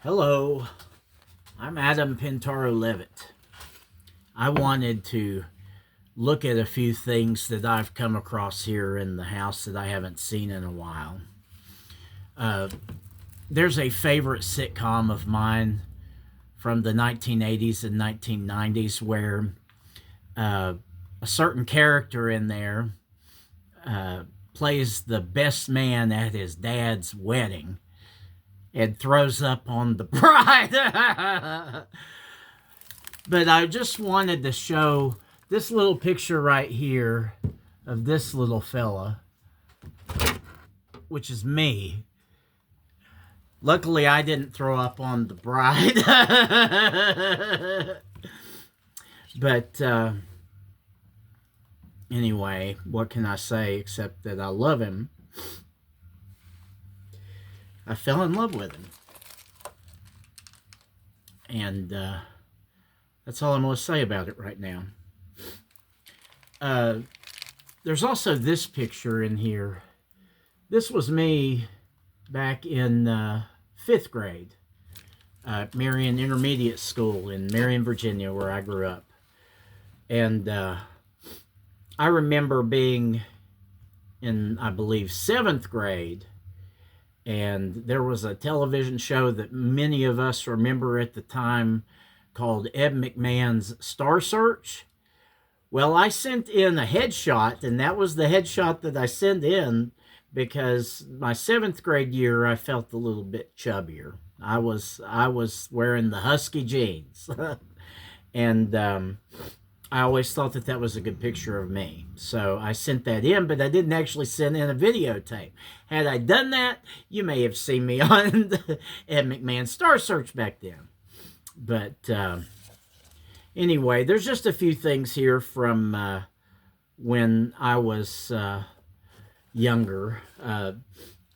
Hello, I'm Adam PintauroLevitt. I wanted to look at a few things that I've come across here in the house that I haven't seen in a while. There's a favorite sitcom of mine from the 1980s and 1990s where a certain character in there plays the best man at his dad's wedding and throws up on the bride. But I just wanted to show this little picture right here of this little fella, which is me. Luckily, I didn't throw up on the bride. But anyway, what can I say except that I love him? I fell in love with him. And that's all I'm going to say about it right now. There's also this picture in here. This was me back in 5th grade at Marion Intermediate School in Marion, Virginia, where I grew up. And I remember being in, I believe, 7th grade, and there was a television show that many of us remember at the time called Ed McMahon's Star Search. Well, I sent in a headshot, and that was the headshot that I sent in because my 7th grade year, I felt a little bit chubbier. I was wearing the husky jeans. And I always thought that that was a good picture of me. So I sent that in, but I didn't actually send in a videotape. Had I done that, you may have seen me on the Ed McMahon Star Search back then. But anyway, there's just a few things here from when I was younger.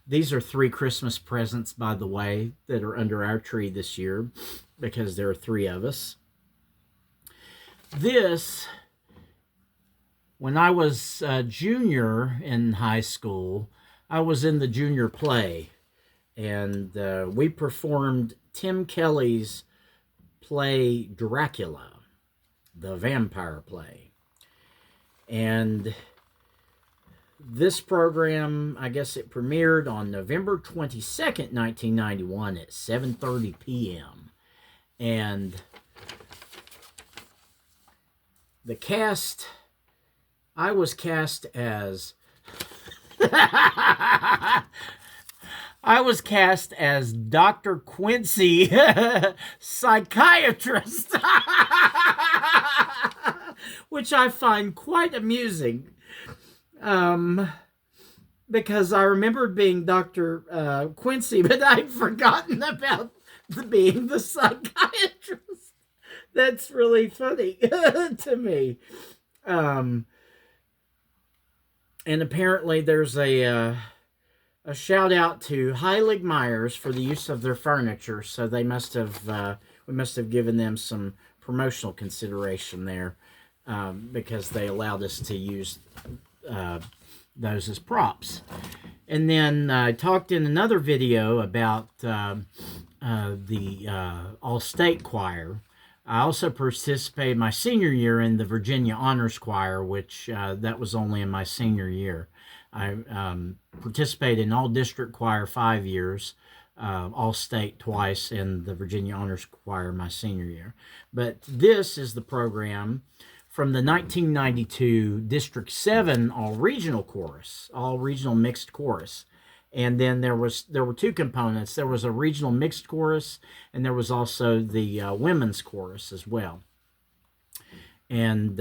These are 3 Christmas presents, by the way, that are under our tree this year because there are 3 of us. This, when I was a junior in high school, I was in the junior play, and we performed Tim Kelly's play Dracula, the vampire play. And this program, I guess it premiered on November 22nd, 1991 at 7:30 p.m. And the cast, I was cast as Dr. Quincy, psychiatrist, which I find quite amusing, because I remembered being Dr. Quincy, but I'd forgotten about being the psychiatrist. That's really funny to me. And apparently there's a shout out to Heilig Myers for the use of their furniture. So they must have we must have given them some promotional consideration there, because they allowed us to use those as props. And then I talked in another video about the all-state choir. I also participated my senior year in the Virginia Honors Choir, which that was only in my senior year. I participated in all district choir 5 years, all state twice, and the Virginia Honors Choir my senior year. But this is the program from the 1992 District 7 all regional mixed chorus. And then there were 2 components. There was a regional mixed chorus, and there was also the women's chorus as well. And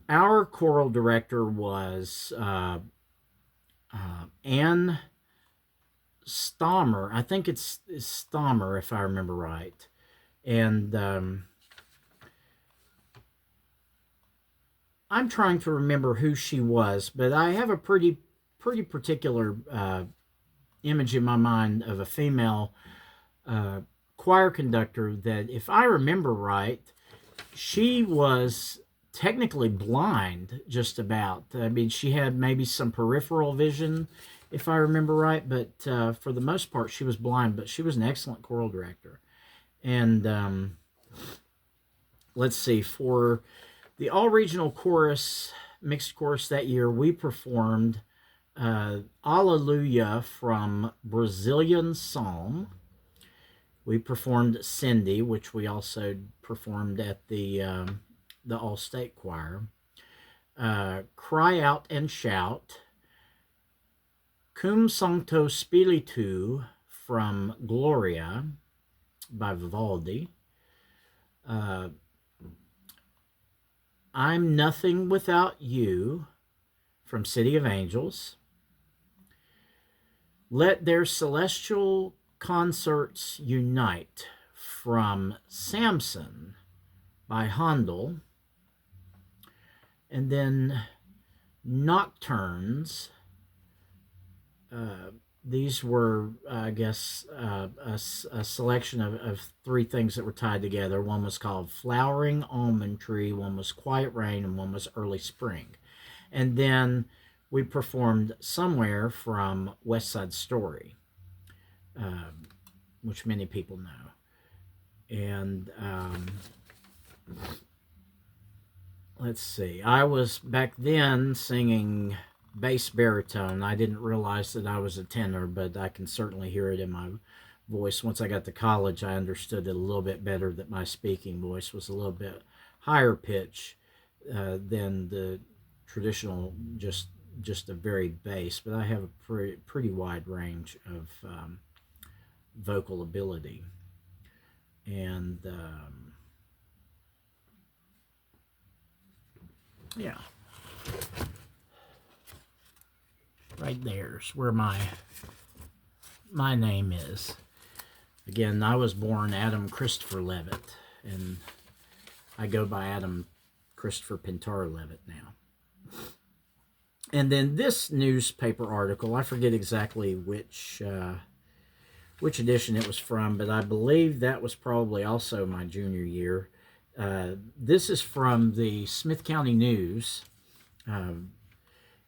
our choral director was Ann Stommer. I think it's Stommer, if I remember right. And I'm trying to remember who she was, but I have a pretty particular image in my mind of a female choir conductor that, if I remember right, she was technically blind just about. I mean, she had maybe some peripheral vision, if I remember right, but for the most part, she was blind, but she was an excellent choral director. And let's see, for the all-regional chorus, mixed chorus that year, we performed Alleluia from Brazilian Psalm. We performed Cindy, which we also performed at the All-State Choir. Cry Out and Shout. Cum Sancto Spiritu from Gloria by Vivaldi. I'm Nothing Without You from City of Angels. Let Their Celestial Concerts Unite from Samson by Handel. And then Nocturnes. These were, I guess, a selection of three things that were tied together. One was called Flowering Almond Tree, one was Quiet Rain, and one was Early Spring. And then we performed Somewhere from West Side Story, which many people know. And let's see, I was back then singing bass baritone. I didn't realize that I was a tenor, but I can certainly hear it in my voice. Once I got to college, I understood it a little bit better, that my speaking voice was a little bit higher pitch than the traditional, just a very bass. But I have a pretty wide range of vocal ability. And yeah. Right there's where my name is. Again, I was born Adam Christopher Levitt, and I go by Adam Christopher PintauroLevitt now. And then this newspaper article, I forget exactly which edition it was from, but I believe that was probably also my junior year. This is from the Smyth County News.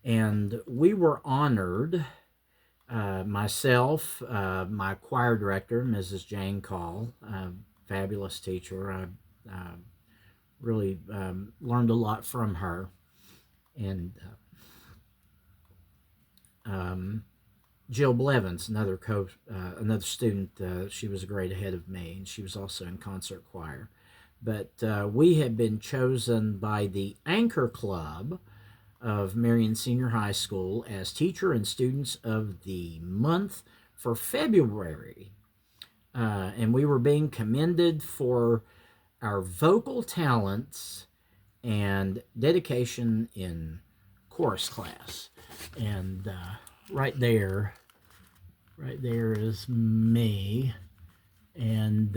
And we were honored, myself, my choir director, Mrs. Jane Call, fabulous teacher. I really learned a lot from her. And Jill Blevins, another student, she was a grade ahead of me, and she was also in concert choir. But we had been chosen by the Anchor Club of Marion Senior High School as Teacher and Students of the Month for February. And we were being commended for our vocal talents and dedication in chorus class. And right there is me and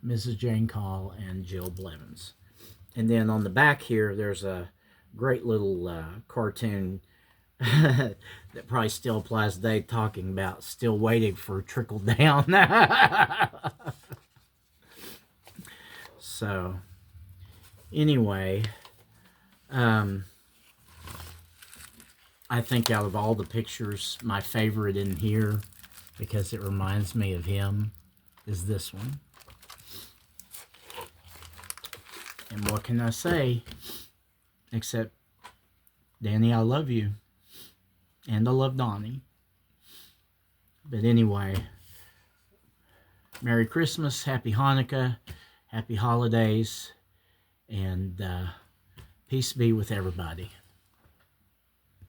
Mrs. Jane Call and Jill Blevins. And then on the back here, there's a great little cartoon that probably still applies today, talking about still waiting for trickle down. So anyway, I think out of all the pictures, my favorite in here, because it reminds me of him, is this one. And what can I say? Except, Danny, I love you. And I love Dony. But anyway, Merry Christmas, Happy Hanukkah, Happy Holidays, and peace be with everybody.